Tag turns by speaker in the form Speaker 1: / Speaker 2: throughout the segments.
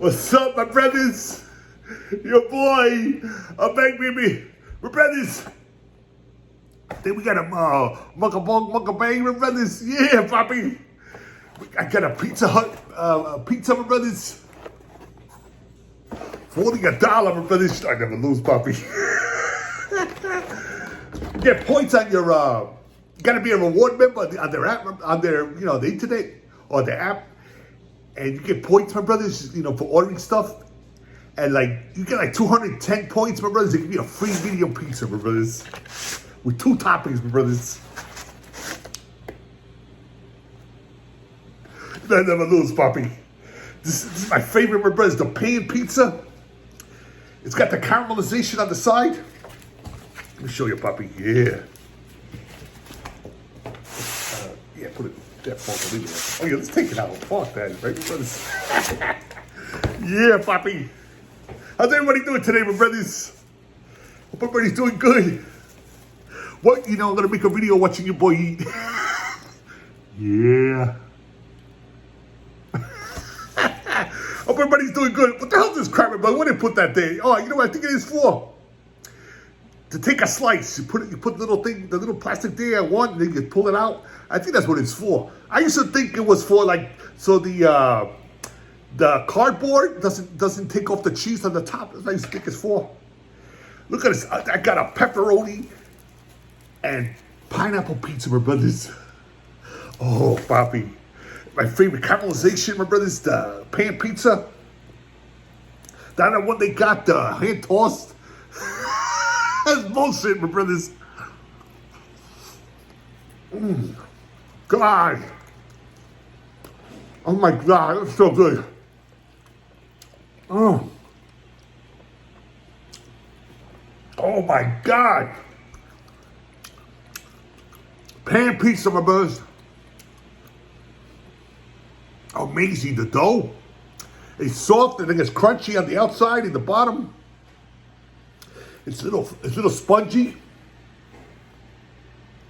Speaker 1: What's up, my brothers? Your boy, Bang Baby. My brothers. Then we got a Mukbang, my brothers. Yeah, Poppy. I got a Pizza Hut pizza, my brothers. For only $1, my brothers. I never lose, Poppy. You get points on your, you gotta be a reward member on their app, on their, the internet or the app. And you get points, my brothers, for ordering stuff. And you get 210 points, my brothers. They give you a free medium pizza, my brothers. With 2 toppings, my brothers. I never lose, Poppy. This is my favorite, my brothers. The pan pizza. It's got the caramelization on the side. Let me show you, Poppy. Yeah. Yeah, put it. That fork, leave it. Oh yeah, let's take it out. Fuck that, right, my brothers? Yeah, Poppy. How's everybody doing today, my brothers? Hope everybody's doing good. What, I'm gonna make a video watching your boy eat. Yeah. Hope everybody's doing good. What the hell is this crap, brother? What did they put that there? Oh, you know what I think it is for? To take a slice, you put the little thing, the little plastic there at one, and then you pull it out. I think that's what it's for. I used to think it was for so the cardboard doesn't take off the cheese on the top. That's what I used to think it's for. Look at this. I got a pepperoni and pineapple pizza, my brothers. Oh, Poppy. My favorite caramelization, my brothers, the pan pizza. That one they got, the hand tossed. That's bullshit, my brothers. God. Oh my God, that's so good. Oh my God. Pan pizza, my brothers. Amazing, the dough. It's soft and then it's crunchy on the outside and the bottom. It's a little spongy.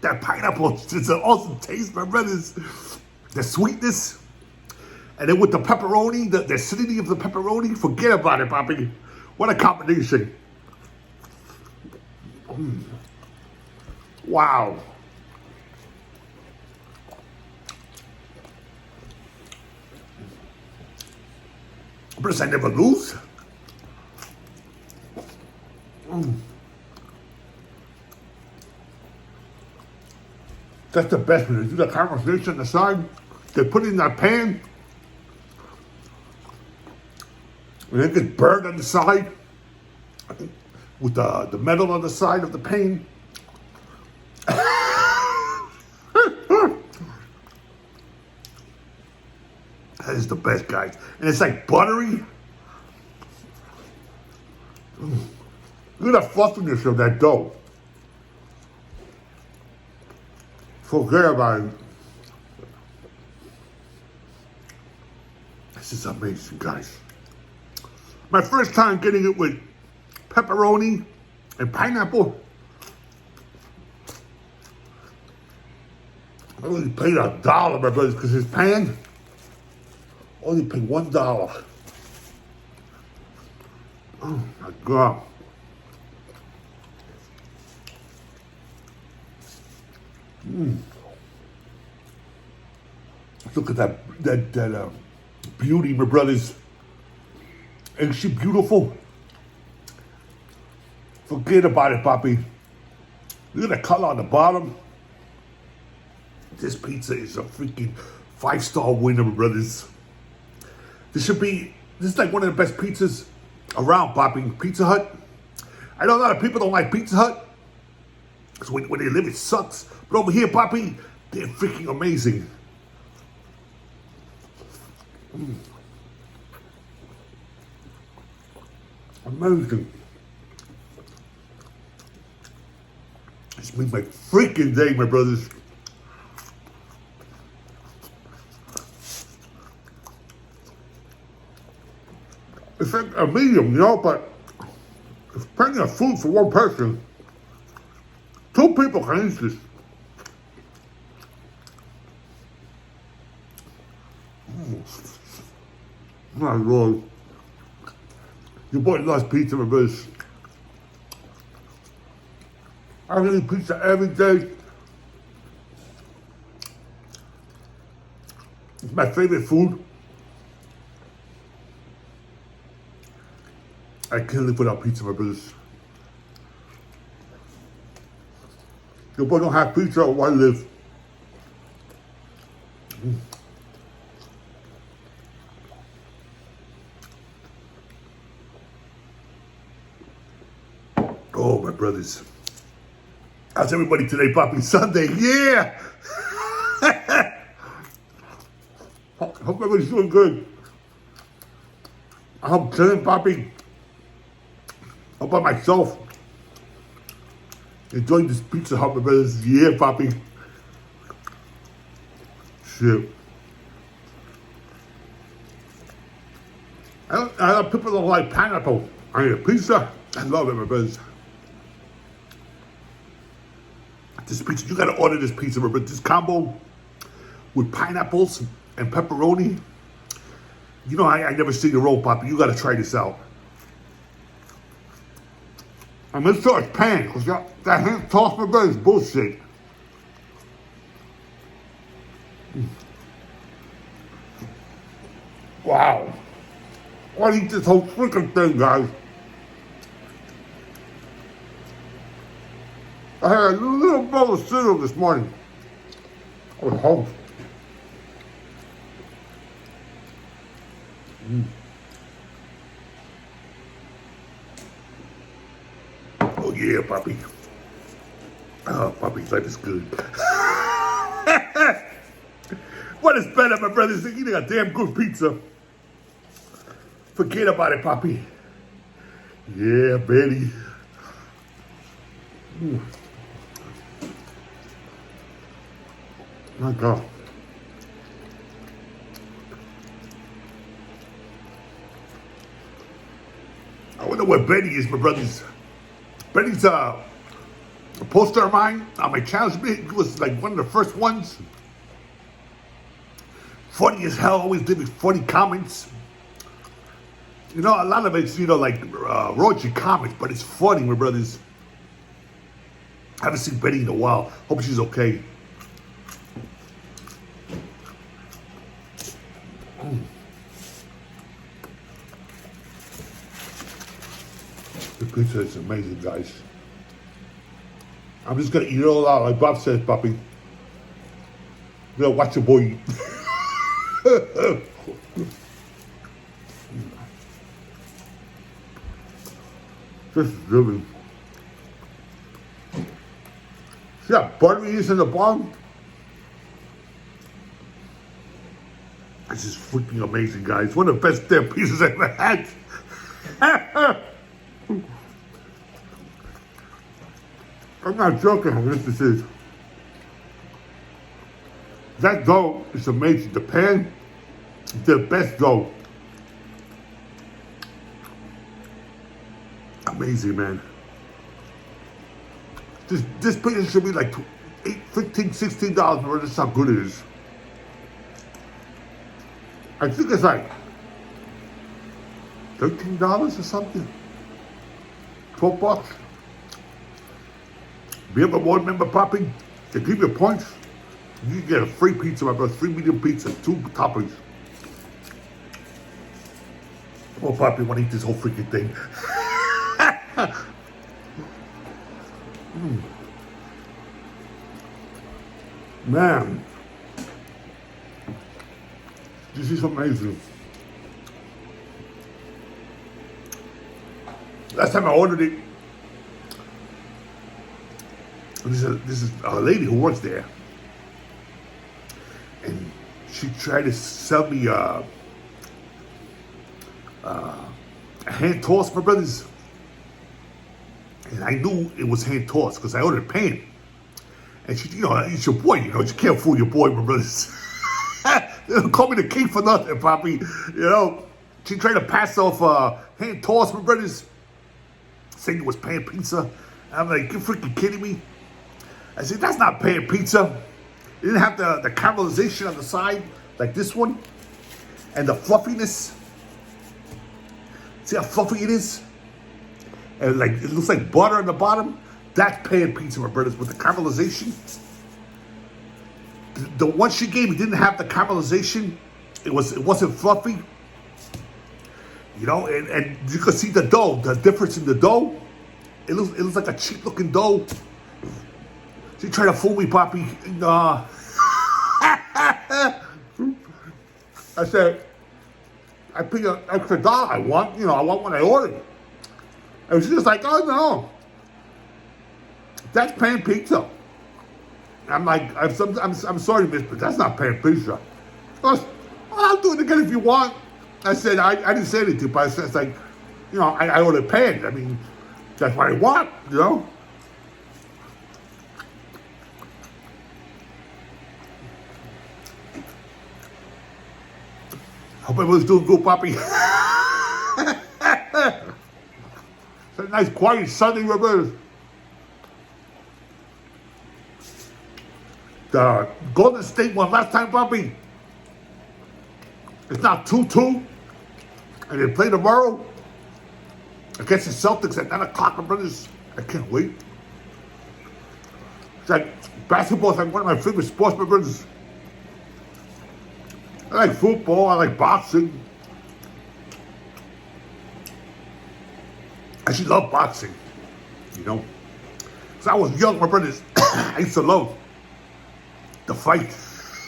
Speaker 1: That pineapple, it's an awesome taste, my brothers. The sweetness. And then with the pepperoni, the acidity of the pepperoni, forget about it, Poppy. What a combination. Wow. But I never lose. That's the best when they do the caramelization on the side. They put it in that pan. And it gets burned on the side. With the metal on the side of the pan. That is the best, guys. And it's buttery. Look at the fluffiness of that dough. Forget about it. This is amazing, guys. My first time getting it with pepperoni and pineapple. I only paid $1, my brothers, because his pan only paid $1. Oh my God. Look at that beauty, my brothers. Ain't she beautiful? Forget about it, Poppy. Look at the color on the bottom. This pizza is a freaking 5-star winner, my brothers. This is like one of the best pizzas around, Poppy. Pizza Hut. I know a lot of people don't like Pizza Hut. Because when they live, it sucks. But over here, Poppy, they're freaking amazing. Amazing. It's made my freaking day, my brothers. It's like a medium, but it's plenty of food for one person. 2 people can eat this. My Lord. Your boy loves pizza, my brothers. I can eat pizza every day. It's my favorite food. I can't live without pizza, my brothers. Your boy don't have pizza, why live? Oh, my brothers. How's everybody today, Poppy? Sunday, yeah! Hope everybody's doing good. I'm chilling, Poppy. All by myself. Enjoying this Pizza Hut, my brothers. Yeah, Poppy. Shit. I love people that like pineapple on your pizza. I love it, my brothers. This pizza, you gotta order this pizza, my brothers. This combo with pineapples and pepperoni. You know, I never seen your roll, Poppy. You gotta try this out. And make sure it's pan, because that hand tossed, my brothers, is bullshit. Wow. I eat this whole freaking thing, guys. I had a little bowl of cereal this morning. I was home. Oh yeah, Poppy. Oh, Poppy's life is good. What is better, my brothers, than eating a damn good pizza? Forget about it, Poppy. Yeah, Betty. My God. I wonder where Betty is, my brothers. Betty's a poster of mine on my channel. It was like one of the first ones. Funny as hell, always leaving funny comments. You know, a lot of it's, you know, like raunchy comments, but it's funny, my brothers. I haven't seen Betty in a while. Hope she's okay. The pizza is amazing, guys. I'm just gonna eat it all out, like Bob says, Poppy. You know, watch your boy eat. This is really. See how buttery is in the bottom? This is freaking amazing, guys. One of the best damn pizzas I've ever had. I'm not joking how good this is. That dough is amazing. The pan is the best dough. Amazing, man. This pizza should be like $8, $15, $16. That's how good it is. I think it's like $13 or something. 12 bucks. Be a board member, Poppy. They give you points. You can get a free pizza, my brother. Free medium pizza, 2 toppings. Oh, Poppy, want to eat this whole freaking thing. Man. This is amazing. Last time I ordered it, this is a lady who works there, and she tried to sell me a hand tossed, my brothers, and I knew it was hand tossed because I ordered pan. And she, you know, it's your boy, you know, you can't fool your boy, my brothers. They don't call me the king for nothing, Poppy. You know, she tried to pass off hand tossed, my brothers, saying it was pan pizza. And I'm like, you freaking kidding me? I said, that's not pan pizza. It didn't have the caramelization on the side like this one, and the fluffiness. See how fluffy it is? And like it looks like butter on the bottom. That's pan pizza, my brothers, with the caramelization. The one she gave me didn't have the caramelization. It wasn't fluffy. You know, and you can see the dough, the difference in the dough. It looks like a cheap looking dough. She tried to fool me, Poppy. Nah. I said, I paid an extra $1. I want what I ordered. And she's just like, oh no, that's pan pizza. I'm like, I'm sorry, miss, but that's not pan pizza. She goes, I'll do it again if you want. I said, I didn't say anything, but I said, it's like, you know, I ordered pan. I mean, that's what I want, you know? Hope everyone's doing good, Poppy. It's a nice, quiet Sunday, my brothers. The Golden State won last time, Poppy. It's now 2-2. And they play tomorrow against the Celtics at 9 o'clock, my brothers. I can't wait. It's like, basketball is like one of my favorite sports, my brothers. I like football, I like boxing. I actually love boxing, you know. Because I was young, my brothers. I used to love the fight.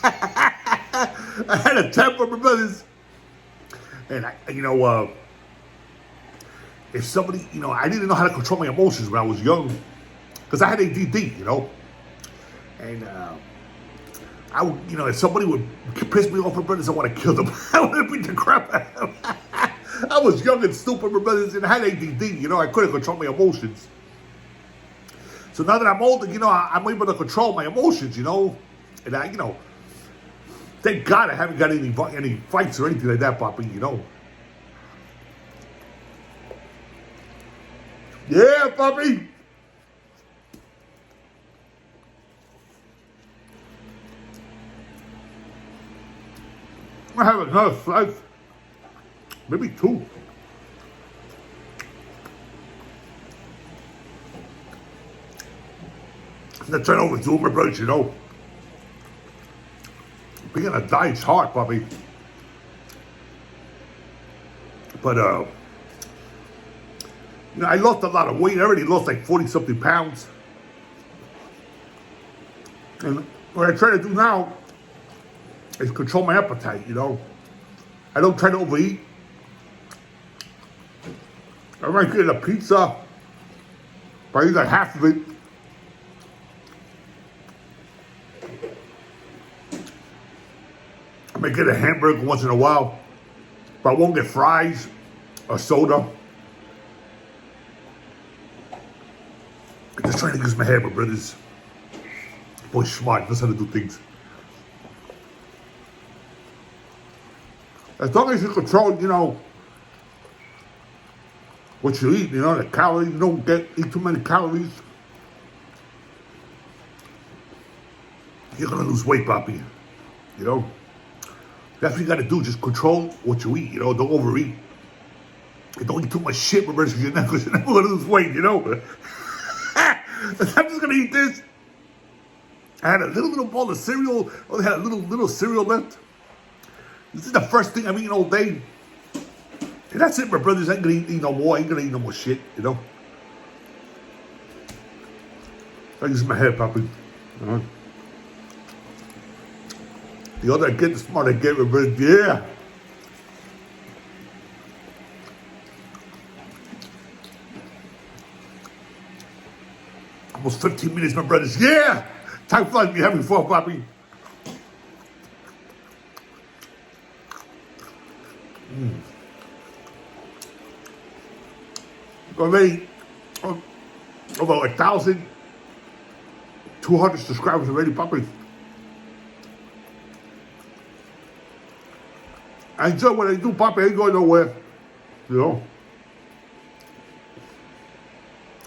Speaker 1: I had a temper, my brothers. And if somebody, I didn't know how to control my emotions when I was young. Because I had ADD, you know. And I would, if somebody would piss me off, my brothers, I want to kill them. I want to beat the crap out of them. I was young and stupid, my brothers, and I had ADD, I couldn't control my emotions. So now that I'm older, I'm able to control my emotions, and I, thank God I haven't got any fights or anything like that, Poppy, Yeah, Poppy. I have another slice. Maybe 2. I'm not trying to overdo it, my brothers, Being on a diet's hard, Poppy. But, I lost a lot of weight. I already lost like 40-something pounds. And what I try to do now is control my appetite, I don't try to overeat. I might get a pizza, but I eat like half of it. I might get a hamburger once in a while, but I won't get fries or soda. I'm just trying to use my head, my brothers. Boy, smart, knows how to do things. As long as you control, what you eat, the calories, you don't eat too many calories. You're gonna lose weight, Poppy. That's what you gotta do, just control what you eat, don't overeat. And don't eat too much shit, my brothers, because you're never gonna lose weight, I'm just gonna eat this. I had a little bowl of cereal. I only had a little cereal left. This is the first thing I'm eating all day. And that's it, my brothers. I ain't gonna eat no more. I ain't gonna eat no more shit, I use my head, Poppy. The older I get, the smarter I get, my brothers. Yeah. Almost 15 minutes, my brothers. Yeah! Time flies when you're having fun, Poppy. Already, about 1,200 subscribers already, Poppy. I enjoy what I do, Poppy. I ain't going nowhere,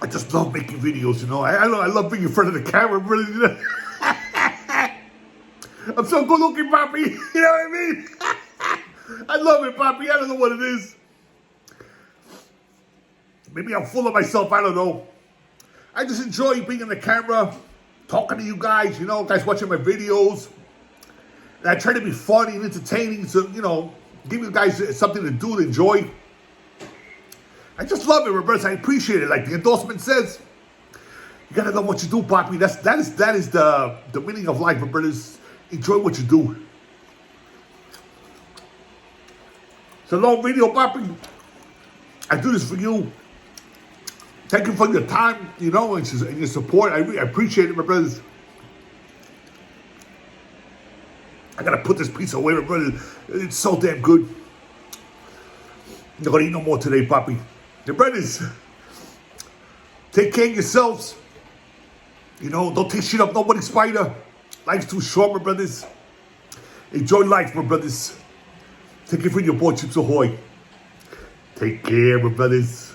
Speaker 1: I just love making videos, I love being in front of the camera, brother. I'm so good looking, Poppy. You know what I mean? I love it, Poppy. I don't know what it is. Maybe I'm full of myself, I don't know. I just enjoy being on the camera, talking to you guys, you know, guys watching my videos. And I try to be funny and entertaining, so, you know, give you guys something to do, to enjoy. I just love it, my brothers. I appreciate it. Like the endorsement says, you gotta love what you do, Poppy. That is the meaning of life, my brothers. Enjoy what you do. It's a long video, Poppy. I do this for you. Thank you for your time, you know, and your support. I really appreciate it, my brothers. I gotta put this pizza away, my brothers. It's so damn good. I'm not gonna eat no more today, Poppy. The brothers, take care of yourselves. You know, don't take shit up nobody's spider. Life's too short, my brothers. Enjoy life, my brothers. Take care for your boy, Chips Ahoy. Take care, my brothers.